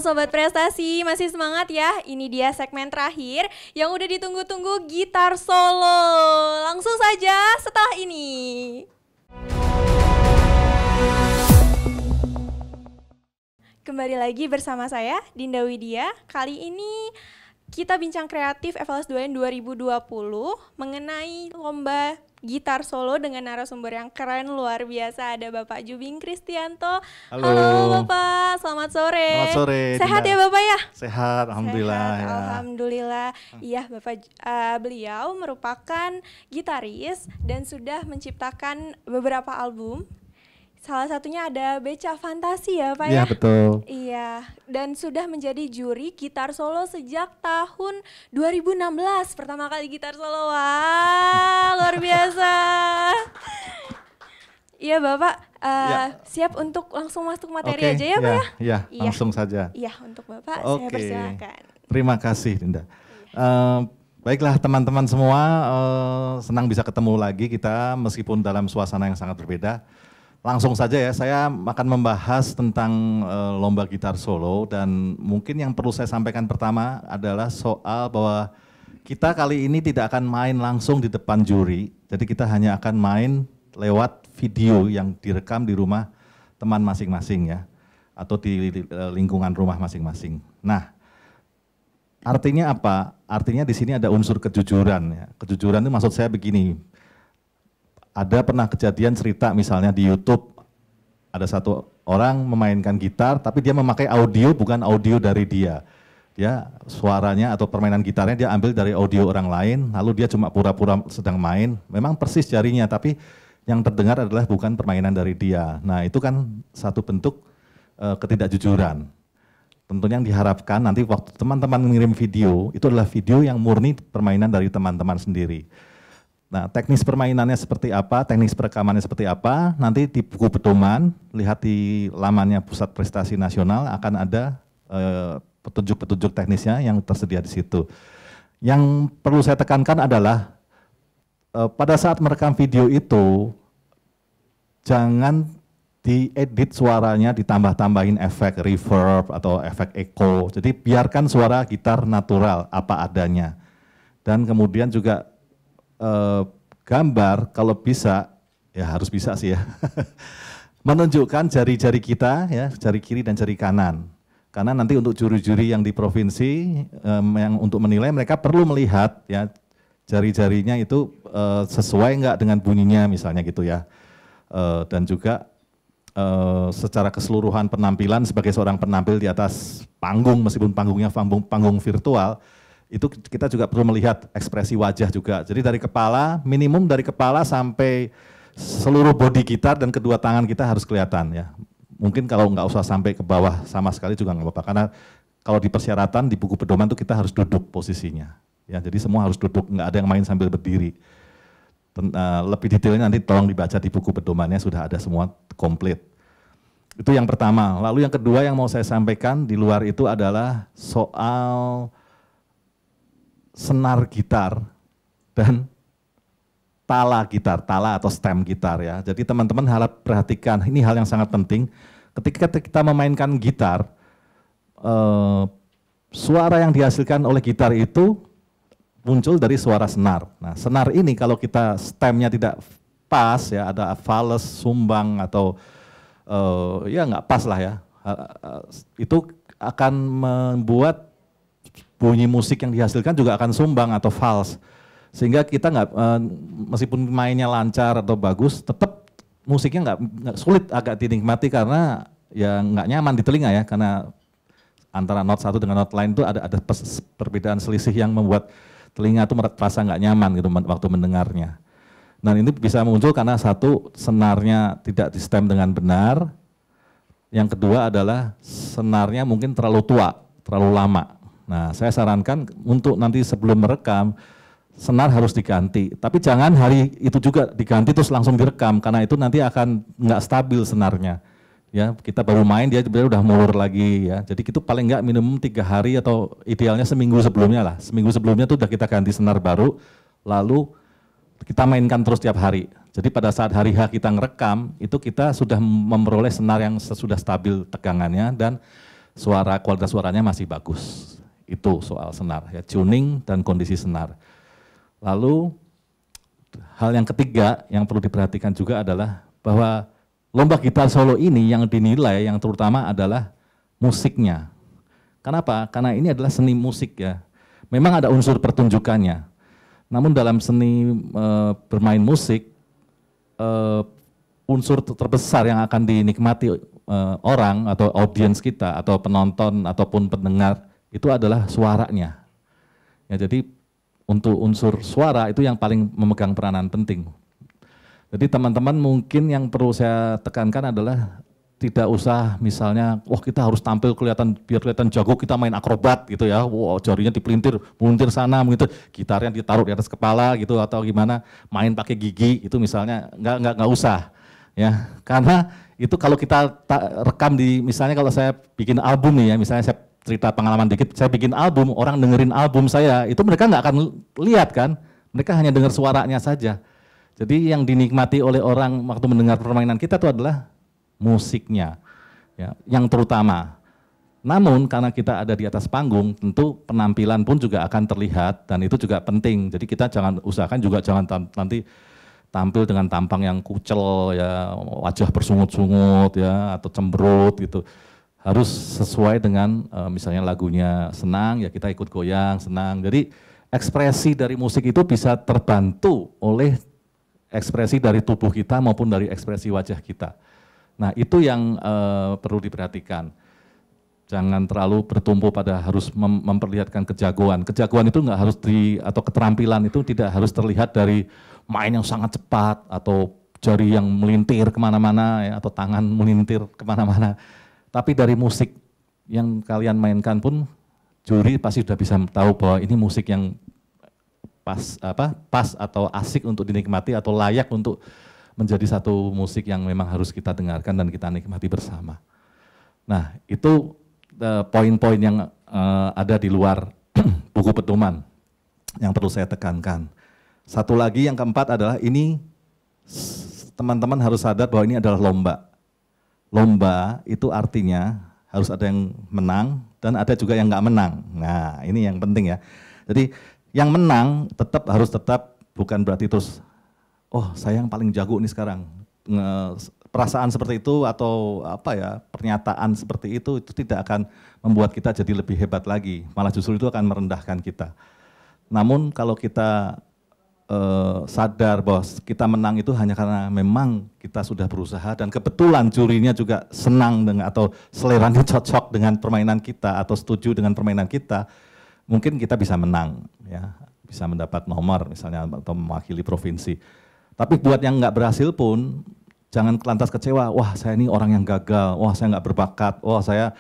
Sobat Prestasi, masih semangat ya? Ini dia segmen terakhir yang udah ditunggu-tunggu, gitar solo. Langsung saja setelah ini. Kembali lagi bersama saya, Dinda Widya. Kali ini kita bincang kreatif Evaluasi 2 2020 mengenai lomba gitar solo dengan narasumber yang keren luar biasa. Ada Bapak Jubing Kristianto. Halo Bapak, selamat sore. Selamat sore. Sehat Dinda. ya Bapak ya? Sehat, alhamdulillah. Sehat, ya. Alhamdulillah. Iya Bapak, beliau merupakan gitaris dan sudah menciptakan beberapa album. Salah satunya ada Beca Fantasi ya Pak ya? Iya betul. Iya, dan sudah menjadi juri gitar solo sejak tahun 2016. Pertama kali gitar solo, wah luar biasa. Iya Bapak, siap untuk langsung masuk materi aja ya Pak ya? Iya, langsung saja. Iya, untuk Bapak saya persilakan. Terima kasih Dinda. Baiklah teman-teman semua, senang bisa ketemu lagi kita meskipun dalam suasana yang sangat berbeda. Langsung saja ya, saya akan membahas tentang lomba gitar solo dan mungkin yang perlu saya sampaikan pertama adalah soal bahwa kita kali ini tidak akan main langsung di depan juri, jadi kita hanya akan main lewat video yang direkam di rumah teman masing-masing ya, atau di lingkungan rumah masing-masing. Nah, artinya apa? Artinya di sini ada unsur kejujuran ya. Kejujuran itu maksud saya begini. Ada pernah kejadian cerita misalnya di YouTube, ada satu orang memainkan gitar tapi dia memakai audio bukan audio dari dia. Dia suaranya atau permainan gitarnya dia ambil dari audio orang lain, lalu dia cuma pura-pura sedang main, memang persis jarinya tapi yang terdengar adalah bukan permainan dari dia. Nah itu kan satu bentuk ketidakjujuran. Tentunya yang diharapkan nanti waktu teman-teman mengirim video, itu adalah video yang murni permainan dari teman-teman sendiri. Nah, teknis permainannya seperti apa, teknis perekamannya seperti apa, nanti di buku pedoman, lihat di lamannya Pusat Prestasi Nasional akan ada petunjuk-petunjuk teknisnya yang tersedia di situ. Yang perlu saya tekankan adalah pada saat merekam video itu, jangan diedit suaranya, ditambah-tambahin efek reverb atau efek echo. Jadi biarkan suara gitar natural, apa adanya. Dan kemudian juga gambar kalau bisa, ya harus bisa sih ya, menunjukkan jari-jari kita ya, jari kiri dan jari kanan. Karena nanti untuk juri-juri yang di provinsi yang untuk menilai mereka perlu melihat ya jari-jarinya itu sesuai enggak dengan bunyinya misalnya gitu ya. Dan juga secara keseluruhan penampilan sebagai seorang penampil di atas panggung meskipun panggungnya panggung virtual, itu kita juga perlu melihat ekspresi wajah juga. Jadi dari kepala, minimum dari kepala sampai seluruh bodi gitar dan kedua tangan kita harus kelihatan ya. Mungkin kalau nggak usah sampai ke bawah sama sekali juga nggak apa-apa. Karena kalau di persyaratan di buku pedoman itu kita harus duduk posisinya. Ya, jadi semua harus duduk, nggak ada yang main sambil berdiri. Lebih detailnya nanti tolong dibaca di buku pedomannya, sudah ada semua komplit. Itu yang pertama. Lalu yang kedua yang mau saya sampaikan di luar itu adalah soal senar gitar dan tala gitar, tala atau stem gitar ya. Jadi teman-teman harap perhatikan, ini hal yang sangat penting. Ketika kita memainkan gitar, suara yang dihasilkan oleh gitar itu muncul dari suara senar. Nah senar ini kalau kita stemnya tidak pas ya, ada fales, sumbang atau ya nggak pas lah ya, itu akan membuat bunyi musik yang dihasilkan juga akan sumbang atau fals, sehingga kita nggak meskipun mainnya lancar atau bagus, tetap musiknya nggak sulit agak dinikmati karena ya nggak nyaman di telinga ya, karena antara not satu dengan not lain itu ada perbedaan selisih yang membuat telinga itu merasa nggak nyaman gitu waktu mendengarnya. Dan ini bisa muncul karena satu, senarnya tidak di stem dengan benar, yang kedua adalah senarnya mungkin terlalu tua, terlalu lama. Nah, saya sarankan untuk nanti sebelum merekam, senar harus diganti. Tapi jangan hari itu juga diganti terus langsung direkam, karena itu nanti akan nggak stabil senarnya. Ya, kita baru main dia udah mulur lagi ya. Jadi itu paling nggak minimum 3 hari atau idealnya seminggu sebelumnya lah. Seminggu sebelumnya tuh udah kita ganti senar baru, lalu kita mainkan terus tiap hari. Jadi pada saat hari H kita ngerekam, itu kita sudah memperoleh senar yang sudah stabil tegangannya dan kualitas suaranya masih bagus. Itu soal senar, ya, tuning dan kondisi senar. Lalu hal yang ketiga yang perlu diperhatikan juga adalah bahwa lomba gitar solo ini yang dinilai yang terutama adalah musiknya. Kenapa? Karena ini adalah seni musik ya. Memang ada unsur pertunjukannya. Namun dalam seni bermain musik, unsur terbesar yang akan dinikmati orang atau audiens kita atau penonton ataupun pendengar itu adalah suaranya. Ya, jadi untuk unsur suara itu yang paling memegang peranan penting. Jadi teman-teman mungkin yang perlu saya tekankan adalah tidak usah misalnya, wah kita harus tampil biar kelihatan jago, kita main akrobat gitu ya, wah jarinya dipelintir, muntir sana, gitu, gitarnya ditaruh di atas kepala gitu atau gimana, main pakai gigi itu misalnya, nggak usah ya, karena itu kalau kita rekam misalnya kalau saya bikin album nih ya, misalnya saya cerita pengalaman dikit, saya bikin album, orang dengerin album saya, itu mereka nggak akan lihat kan, mereka hanya dengar suaranya saja. Jadi yang dinikmati oleh orang waktu mendengar permainan kita itu adalah musiknya, ya, yang terutama. Namun karena kita ada di atas panggung, tentu penampilan pun juga akan terlihat dan itu juga penting. Jadi kita usahakan juga jangan nanti tampil dengan tampang yang kucel, ya, wajah bersungut-sungut, ya, atau cemberut gitu. Harus sesuai dengan misalnya lagunya senang, ya kita ikut goyang senang. Jadi ekspresi dari musik itu bisa terbantu oleh ekspresi dari tubuh kita maupun dari ekspresi wajah kita. Nah itu yang perlu diperhatikan. Jangan terlalu bertumpu pada harus memperlihatkan kejagoan. Kejagoan itu nggak harus atau keterampilan itu tidak harus terlihat dari main yang sangat cepat atau jari yang melintir kemana-mana ya, atau tangan melintir kemana-mana. Tapi dari musik yang kalian mainkan pun juri pasti sudah bisa tahu bahwa ini musik yang pas atau asik untuk dinikmati atau layak untuk menjadi satu musik yang memang harus kita dengarkan dan kita nikmati bersama. Nah itu poin-poin yang ada di luar buku pedoman yang perlu saya tekankan. Satu lagi yang keempat adalah ini teman-teman harus sadar bahwa ini adalah lomba. Lomba itu artinya harus ada yang menang dan ada juga yang nggak menang. Nah ini yang penting ya. Jadi yang menang harus tetap bukan berarti terus oh saya yang paling jago nih sekarang. Perasaan seperti itu atau pernyataan seperti itu tidak akan membuat kita jadi lebih hebat lagi. Malah justru itu akan merendahkan kita. Namun kalau kita sadar bahwa kita menang itu hanya karena memang kita sudah berusaha dan kebetulan jurinya juga senang atau seleranya cocok dengan permainan kita atau setuju dengan permainan kita, mungkin kita bisa menang, ya, bisa mendapat nomor misalnya atau mewakili provinsi. Tapi buat yang nggak berhasil pun, jangan lantas kecewa, wah saya ini orang yang gagal, wah saya nggak berbakat, wah saya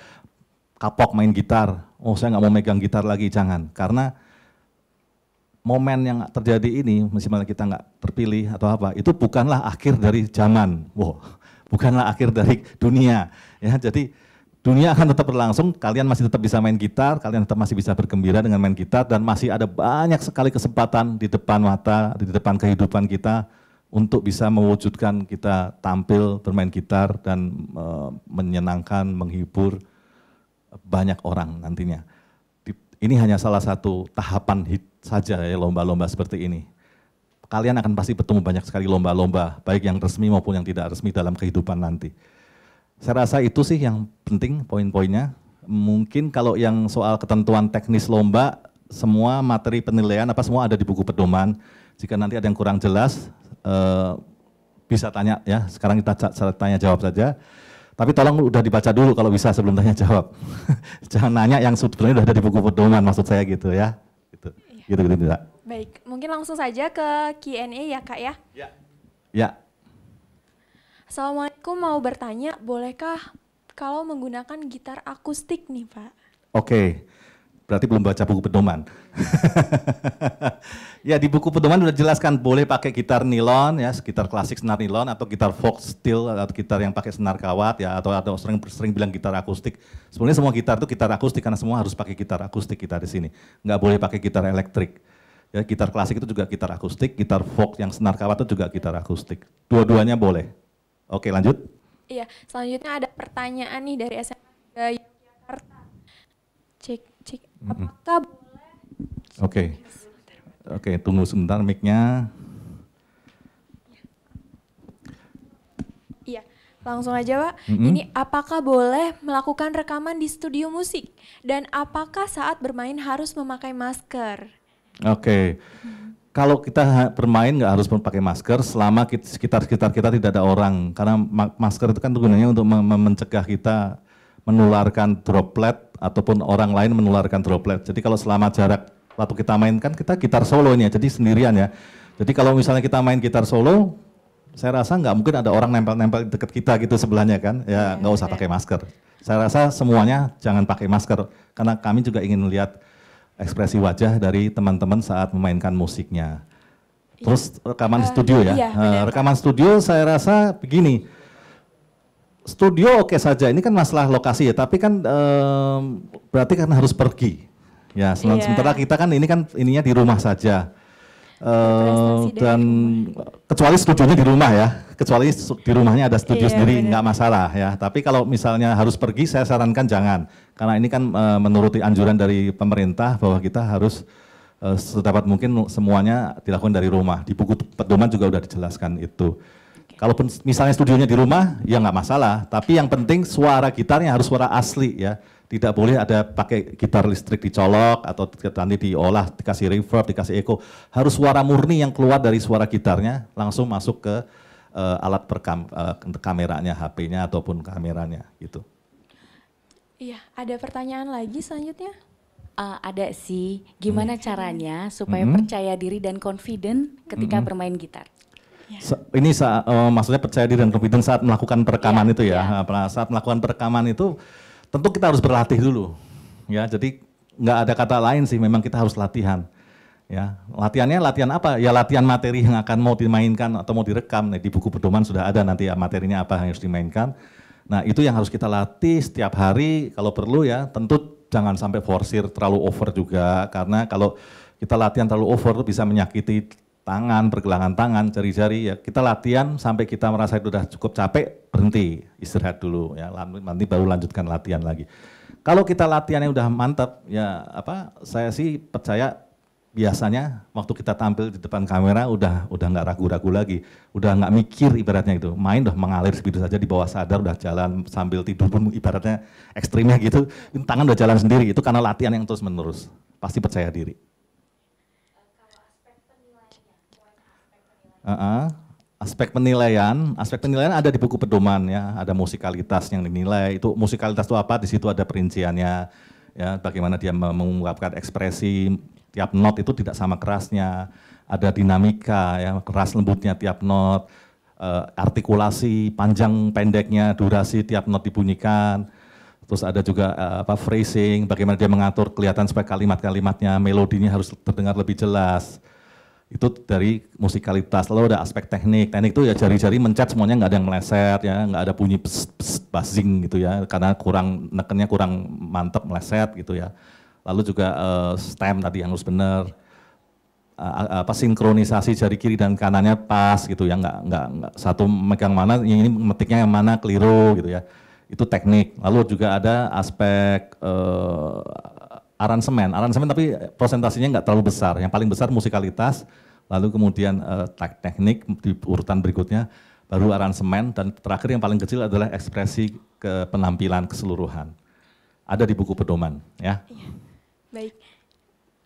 kapok main gitar, oh saya nggak mau megang gitar lagi, jangan. Karena momen yang terjadi ini, meskipun kita nggak terpilih atau apa, itu bukanlah akhir dari zaman, wow, bukanlah akhir dari dunia. Ya, jadi dunia akan tetap berlangsung, kalian masih tetap bisa main gitar, kalian tetap masih bisa bergembira dengan main gitar, dan masih ada banyak sekali kesempatan di depan mata, di depan kehidupan kita, untuk bisa mewujudkan kita tampil bermain gitar dan menyenangkan, menghibur banyak orang nantinya. Ini hanya salah satu tahapan saja ya lomba-lomba seperti ini. Kalian akan pasti bertemu banyak sekali lomba-lomba, baik yang resmi maupun yang tidak resmi dalam kehidupan nanti. Saya rasa itu sih yang penting poin-poinnya. Mungkin kalau yang soal ketentuan teknis lomba, semua materi penilaian semua ada di buku pedoman. Jika nanti ada yang kurang jelas, bisa tanya ya, sekarang kita tanya jawab saja. Tapi tolong udah dibaca dulu kalau bisa sebelum tanya jawab. Jangan nanya yang sebenarnya udah ada di buku pedoman, maksud saya gitu ya. Gitu. Baik, mungkin langsung saja ke Q&A ya Kak ya. Ya. Assalamualaikum, mau bertanya, bolehkah kalau menggunakan gitar akustik nih Pak? Oke. Berarti belum baca buku pedoman. Ya di buku pedoman udah jelaskan boleh pakai gitar nilon ya, gitar klasik senar nilon atau gitar folk steel atau gitar yang pakai senar kawat ya, atau sering bilang gitar akustik. Sebenarnya semua gitar itu gitar akustik karena semua harus pakai gitar akustik kita di sini. Nggak boleh pakai gitar elektrik. Ya, gitar klasik itu juga gitar akustik, gitar folk yang senar kawat itu juga gitar akustik. Dua-duanya boleh. Oke, lanjut. Iya, selanjutnya ada pertanyaan nih dari SMA Yogyakarta. Cek, cek. Apakah boleh? Oke, tunggu sebentar mic-nya. Iya, langsung aja Pak. Ini apakah boleh melakukan rekaman di studio musik? Dan apakah saat bermain harus memakai masker? Oke. Kalau kita bermain nggak harus pakai masker selama sekitar kita tidak ada orang. Karena masker itu kan gunanya untuk mencegah kita menularkan droplet ataupun orang lain menularkan droplet. Jadi kalau selama jarak waktu kita main kan kita gitar solo ini ya, jadi sendirian ya. Jadi kalau misalnya kita main gitar solo, saya rasa nggak mungkin ada orang nempel-nempel deket kita gitu sebelahnya kan. Ya nggak usah pakai masker. Saya rasa semuanya jangan pakai masker karena kami juga ingin melihat ekspresi wajah dari teman-teman saat memainkan musiknya. Terus rekaman studio ya. Rekaman studio saya rasa begini. Studio oke saja, ini kan masalah lokasi ya, tapi kan berarti kan harus pergi. Ya, sementara kita kan ininya di rumah saja. Dan kecuali studionya di rumah ya, kecuali di rumahnya ada studio sendiri nggak masalah ya. Tapi kalau misalnya harus pergi, saya sarankan jangan, karena ini kan menuruti anjuran dari pemerintah bahwa kita harus sedapat mungkin semuanya dilakukan dari rumah. Di buku pedoman juga udah dijelaskan itu. Kalaupun misalnya studionya di rumah, ya nggak masalah. Tapi yang penting suara gitarnya harus suara asli ya. Tidak boleh ada pakai gitar listrik dicolok atau nanti diolah, dikasih reverb, dikasih echo. Harus suara murni yang keluar dari suara gitarnya langsung masuk ke alat perekam kameranya, HP-nya ataupun kameranya gitu. Iya, ada pertanyaan lagi selanjutnya? Ada sih, gimana caranya supaya percaya diri dan confident ketika bermain gitar? Ini maksudnya percaya diri dan confident saat melakukan perekaman itu ya. Saat melakukan perekaman itu tentu kita harus berlatih dulu, ya. Jadi nggak ada kata lain sih, memang kita harus latihan, ya. Latihannya latihan apa? Ya latihan materi yang akan mau dimainkan atau mau direkam. Nah, di buku pedoman sudah ada nanti ya materinya apa yang harus dimainkan. Nah itu yang harus kita latih setiap hari kalau perlu ya. Tentu jangan sampai forsir terlalu over juga, karena kalau kita latihan terlalu over bisa menyakiti tangan, pergelangan tangan, jari-jari ya. Kita latihan sampai kita merasa itu sudah cukup capek, berhenti, istirahat dulu ya. Nanti baru lanjutkan latihan lagi. Kalau kita latihannya udah mantap ya saya sih percaya biasanya waktu kita tampil di depan kamera udah nggak ragu-ragu lagi. Udah nggak mikir ibaratnya itu. Main udah mengalir begitu saja di bawah sadar, udah jalan sambil tidur pun ibaratnya ekstrimnya gitu. Tangan udah jalan sendiri, itu karena latihan yang terus menerus. Pasti percaya diri. Aspek penilaian ada di buku pedoman ya, ada musikalitas yang dinilai. Itu musikalitas itu apa? Di situ ada perinciannya, ya, bagaimana dia mengungkapkan ekspresi, tiap not itu tidak sama kerasnya, ada dinamika ya, keras lembutnya tiap not, artikulasi, panjang pendeknya, durasi tiap not dibunyikan. Terus ada juga phrasing, bagaimana dia mengatur kelihatan supaya kalimat-kalimatnya, melodinya harus terdengar lebih jelas. Itu dari musikalitas. Lalu ada aspek teknik. Teknik itu ya jari-jari mencet semuanya nggak ada yang meleset ya, nggak ada bunyi buzzing gitu ya, karena nekennya kurang mantep meleset gitu ya. Lalu juga stem tadi yang harus benar. Sinkronisasi jari kiri dan kanannya pas gitu ya, nggak satu megang mana, yang ini metiknya yang mana keliru gitu ya. Itu teknik. Lalu juga ada aspek aransemen tapi presentasinya nggak terlalu besar. Yang paling besar musikalitas, lalu kemudian teknik di urutan berikutnya, baru aransemen, dan terakhir yang paling kecil adalah ekspresi ke penampilan keseluruhan. Ada di buku pedoman ya. Iya. Baik.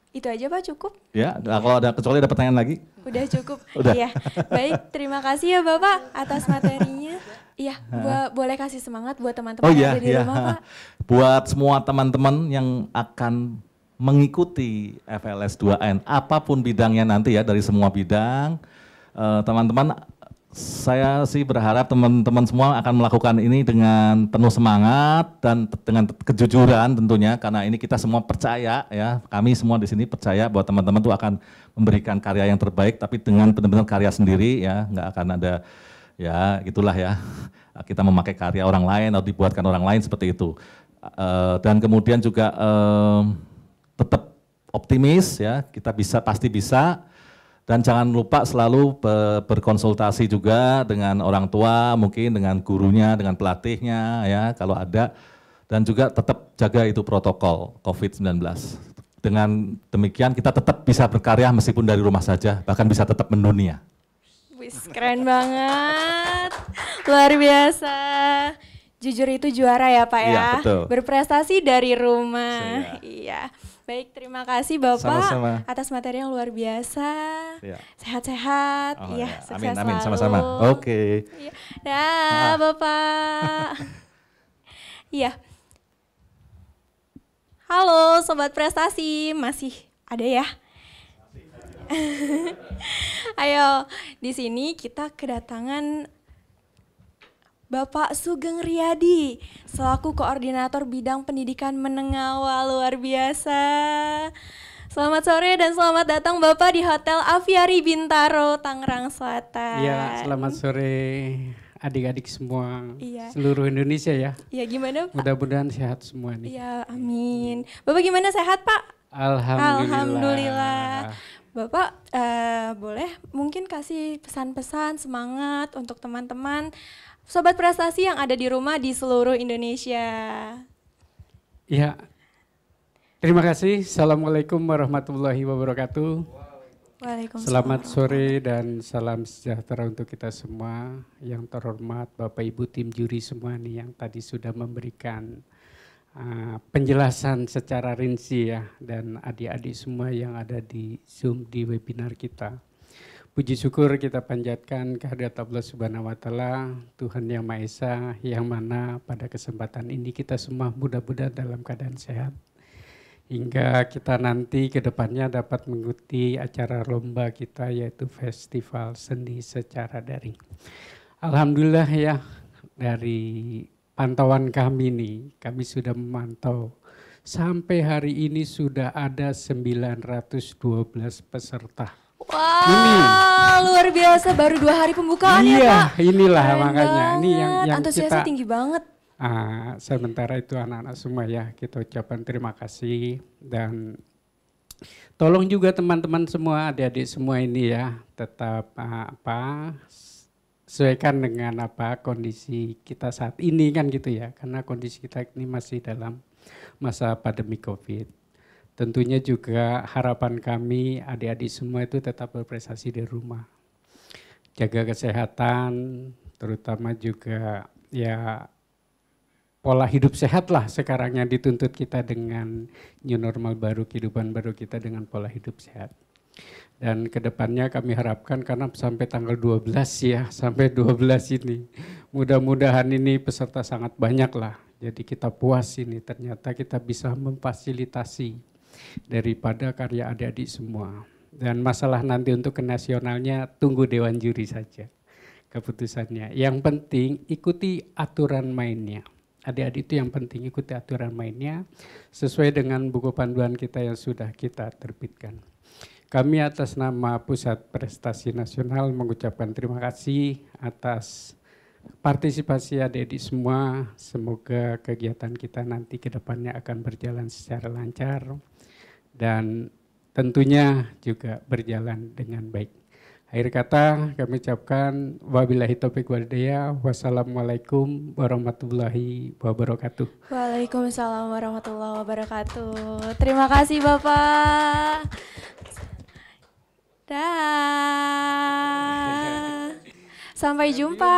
Itu aja Pak, cukup? Ya, kalau ada kecuali ada pertanyaan lagi? Udah cukup. Udah. Iya. Baik, terima kasih ya Bapak atas materinya. Iya, boleh kasih semangat buat teman-teman yang ada di rumah Pak. Buat semua teman-teman yang akan mengikuti FLS 2N, apapun bidangnya nanti ya, dari semua bidang, teman-teman, saya sih berharap teman-teman semua akan melakukan ini dengan penuh semangat dan dengan kejujuran tentunya, karena ini kita semua percaya ya, kami semua di sini percaya bahwa teman-teman tuh akan memberikan karya yang terbaik, tapi dengan benar-benar karya sendiri ya, nggak akan ada ya gitulah ya, kita memakai karya orang lain atau dibuatkan orang lain seperti itu. Dan kemudian juga tetap optimis ya, kita pasti bisa. Dan jangan lupa selalu berkonsultasi juga dengan orang tua, mungkin dengan gurunya, dengan pelatihnya ya, kalau ada. dan juga tetap jaga itu protokol COVID-19. Dengan demikian kita tetap bisa berkarya meskipun dari rumah saja, bahkan bisa tetap mendunia. Wis, keren banget, luar biasa. Jujur itu juara ya Pak ya, Iya, betul. Berprestasi dari rumah. Iya. Baik, terima kasih Bapak Sama-sama. atas materi yang luar biasa. Iya. Sehat-sehat, Oh, iya, ya. sukses Amin, amin, selalu. sama-sama. Oke. Iya. Dah, Bapak. Iya. Halo Sobat Prestasi, masih ada ya? Ayo, di sini kita kedatangan Bapak Sugeng Riyadi selaku Koordinator Bidang Pendidikan Menengah. Wah, luar biasa. Selamat sore dan selamat datang Bapak di Hotel Aviary Bintaro, Tangerang Selatan. Iya, selamat sore adik-adik semua, Iya. seluruh Indonesia ya. Iya, gimana Pak? Mudah-mudahan sehat semua nih. Iya, amin. Bapak gimana, sehat Pak? Alhamdulillah. Bapak boleh mungkin kasih pesan-pesan semangat untuk teman-teman Sobat Prestasi yang ada di rumah di seluruh Indonesia. Iya. Terima kasih. Assalamualaikum warahmatullahi wabarakatuh. Waalaikumsalam. Selamat sore dan salam sejahtera untuk kita semua. Yang terhormat Bapak Ibu tim juri semua nih yang tadi sudah memberikan penjelasan secara rinci ya, dan adik-adik semua yang ada di Zoom di webinar kita. Puji syukur kita panjatkan kehadirat Allah Subhanahu wa Ta'ala, Tuhan Yang Maha Esa, yang mana pada kesempatan ini kita semua mudah-mudahan dalam keadaan sehat, hingga kita nanti ke depannya dapat mengikuti acara lomba kita, yaitu Festival Seni secara daring. Alhamdulillah ya, dari pantauan kami nih, kami sudah memantau sampai hari ini sudah ada 912 peserta. Wah, luar biasa, baru 2 hari pembukaan ya Pak. Inilah Keren makanya ini yang antusiasnya kita tinggi banget. sementara itu anak-anak semua ya, kita ucapkan terima kasih, dan tolong juga teman-teman semua, adik-adik semua ini ya, tetap sesuaikan dengan kondisi kita saat ini kan gitu ya, karena kondisi kita ini masih dalam masa pandemi COVID. Tentunya juga harapan kami adik-adik semua itu tetap berprestasi di rumah, jaga kesehatan, terutama juga ya pola hidup sehat lah sekarang yang dituntut kita dengan new normal baru, kehidupan baru kita dengan pola hidup sehat. Dan kedepannya kami harapkan, karena sampai tanggal 12 ya, sampai 12 ini, mudah-mudahan ini peserta sangat banyak lah. Jadi kita puas ini, ternyata kita bisa memfasilitasi daripada karya adik-adik semua. Dan masalah nanti untuk ke nasionalnya, tunggu Dewan Juri saja keputusannya. Yang penting ikuti aturan mainnya. Adik-adik itu yang penting ikuti aturan mainnya sesuai dengan buku panduan kita yang sudah kita terbitkan. Kami atas nama Pusat Prestasi Nasional mengucapkan terima kasih atas partisipasi adik-adik semua. Semoga kegiatan kita nanti ke depannya akan berjalan secara lancar dan tentunya juga berjalan dengan baik. Akhir kata kami ucapkan wabillahi taufiq wal hidayah. Wassalamualaikum warahmatullahi wabarakatuh. Waalaikumsalam warahmatullahi wabarakatuh. Terima kasih Bapak. Dah. Sampai jumpa.